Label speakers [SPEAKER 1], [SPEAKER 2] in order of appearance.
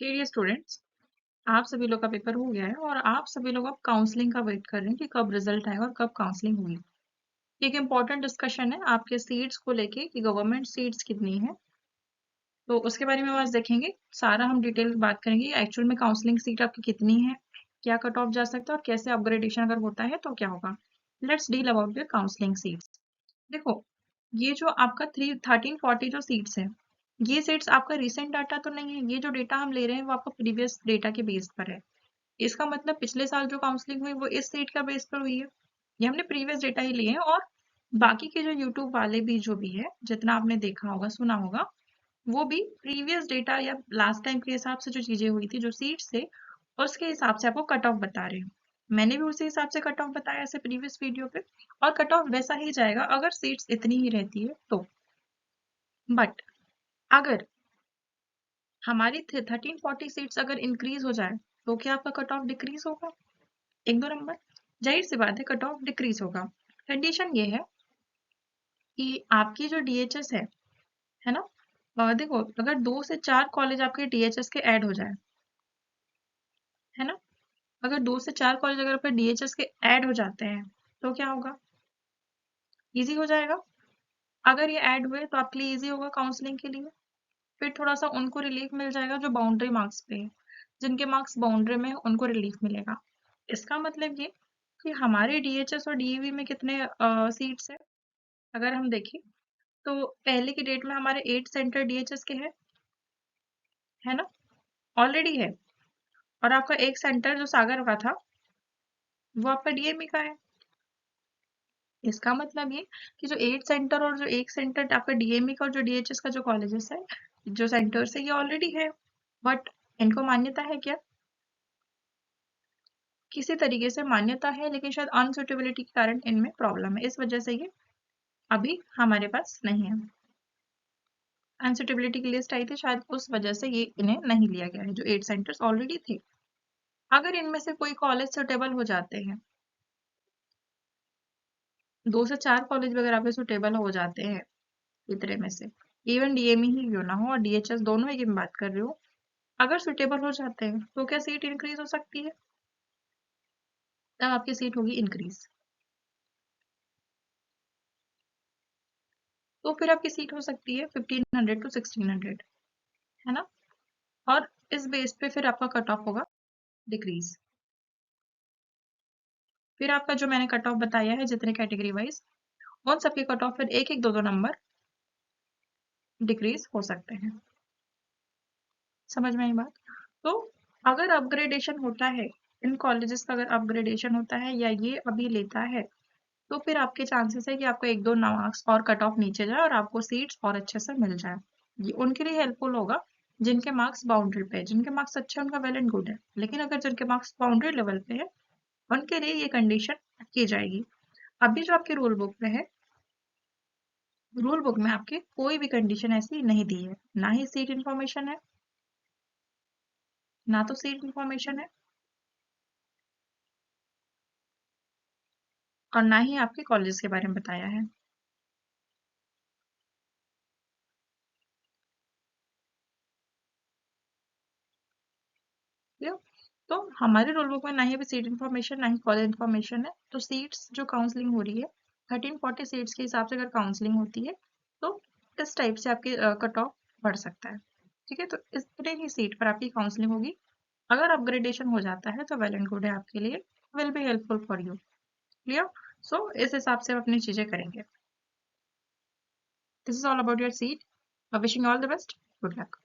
[SPEAKER 1] Dear students, आप सभी लोग का पेपर हो गया है और आप सभी लोग अब काउंसलिंग का वेट कर रहे हैं कि कब रिजल्ट आएगा और कब काउंसलिंग होगी। एक इम्पॉर्टेंट डिस्कशन है आपके सीट्स को लेके कि गवर्नमेंट सीट्स कितनी है, तो उसके बारे में आज देखेंगे। सारा हम डिटेल बात करेंगे एक्चुअल में काउंसलिंग सीट आपकी कितनी है, क्या कट ऑफ जा सकता है और कैसे अपग्रेडेशन अगर होता है तो क्या होगा। Let's deal about the counselling seats. देखो, ये जो आपका 1340 जो सीट्स है, ये सीट्स आपका रिसेंट डाटा तो नहीं है। ये जो डेटा हम ले रहे हैं वो आपका प्रीवियस डेटा के बेस पर है। इसका मतलब पिछले साल जो काउंसलिंग हुई वो इस सीट का बेस पर हुई है। ये हमने प्रीवियस डेटा ही लिए हैं और बाकी के जो यूट्यूब वाले भी जो भी है, जितना आपने देखा होगा सुना होगा, वो भी प्रीवियस डेटा या लास्ट टाइम के हिसाब से जो चीजें हुई थी, जो सीट्स थे, उसके हिसाब से आपको कट ऑफ बता रहे हैं। मैंने भी उसी हिसाब से कट ऑफ बताया ऐसे प्रीवियस वीडियो पे, और कट ऑफ वैसा ही जाएगा अगर सीट्स इतनी ही रहती है तो। बट अगर हमारी 1340 सीट्स अगर इंक्रीज हो जाए तो क्या आपका कट ऑफ डिक्रीज होगा? एक दो नंबर, जाहिर सी बात है कट ऑफ डिक्रीज होगा। कंडीशन ये है कि आपकी जो डीएचएस है ना, देखो अगर 2 से 4 कॉलेज आपके डीएचएस के ऐड हो जाए, है ना, अगर 2 से 4 कॉलेज अगर आपके डीएचएस के ऐड हो जाते हैं तो क्या होगा? इजी हो जाएगा। अगर ये ऐड हुए तो आपके लिए इजी होगा काउंसलिंग के लिए। फिर थोड़ा सा उनको रिलीफ मिल जाएगा जो बाउंड्री मार्क्स पे है, जिनके मार्क्स बाउंड्री में है उनको रिलीफ मिलेगा। इसका मतलब ये कि हमारे डीएचएस और डीईवी में कितने सीट्स है, अगर हम देखें तो पहले की डेट में हमारे 8 सेंटर डीएचएस के हैं, है ना, ऑलरेडी है। और आपका एक सेंटर जो सागर का था वो आपका डीएमई का है। इसका मतलब ये कि जो 8 सेंटर और जो एक सेंटर आपका डीएमई का और जो डीएचएस का जो कॉलेजेस है, जो सेंटर्स है, ये ऑलरेडी है। बट इनको मान्यता है क्या? किसी तरीके से मान्यता है, लेकिन शायद अनसुटेबिलिटी के कारण इनमें प्रॉब्लम है, इस वजह से ये अभी हमारे पास नहीं है। अनसुटेबिलिटी की लिस्ट आई थी, शायद उस वजह से ये इन्हें नहीं लिया गया है, जो 8 सेंटर्स ऑलरेडी थे। अगर इनमें से कोई कॉलेज सुटेबल हो जाते हैं, 2 से 4 कॉलेज वगैरह पे सुटेबल हो जाते हैं इतने में से, इवन डीएमई ही क्यों ना हो और डीएचएस, दोनों ही की मैं बात कर रही हूँ, अगर सुटेबल हो जाते हैं तो क्या सीट इंक्रीज हो सकती है? तब आपकी सीट होगी इंक्रीज। तो फिर आपकी सीट हो सकती है 1500 to 1600, है ना, और इस बेस पे फिर आपका कट ऑफ होगा डिक्रीज। फिर आपका जो मैंने कट ऑफ बताया है जितने कैटेगरी वाइज, उन सबके कट ऑफ फिर एक एक दो दो नंबर डिक्रीज हो सकते हैं। समझ में आई बात? तो अगर अपग्रेडेशन होता है, इन कॉलेजेस का अगर अपग्रेडेशन होता है या ये अभी लेता है, तो फिर आपके चांसेस है कि आपको एक दो मार्क्स और कट ऑफ नीचे जाए और आपको सीट्स और अच्छे से मिल जाए। ये उनके लिए हेल्पफुल होगा जिनके मार्क्स बाउंड्री पे है। जिनके मार्क्स अच्छे हैं उनका वेल एंड गुड है, लेकिन अगर जिनके मार्क्स बाउंड्री लेवल पे है उनके लिए ये कंडीशन की जाएगी। अभी जो आपके रूल बुक में है, रूल बुक में आपके कोई भी कंडीशन ऐसी नहीं दी है, ना ही सीट इंफॉर्मेशन है, ना तो सीट इंफॉर्मेशन है, और ना ही आपके कॉलेज के बारे में बताया है। क्लियर? तो हमारे रूल बुक में ना ही अभी सीट इंफॉर्मेशन ना ही कॉलेज इंफॉर्मेशन है। तो सीट्स जो काउंसलिंग हो रही है, 1340 सीट्स के हिसाब से अगर काउंसलिंग होती है तो इस टाइप से आपकी कट ऑफ बढ़ सकता है। ठीक है, तो इतने ही सीट पर आपकी काउंसलिंग होगी। अगर अपग्रेडेशन हो जाता है तो वेल एंड गुड है आपके लिए, will be helpful for you. Clear? So इस हिसाब से हम अपनी चीजें करेंगे। This is all about your seat. Wishing all the best, good luck.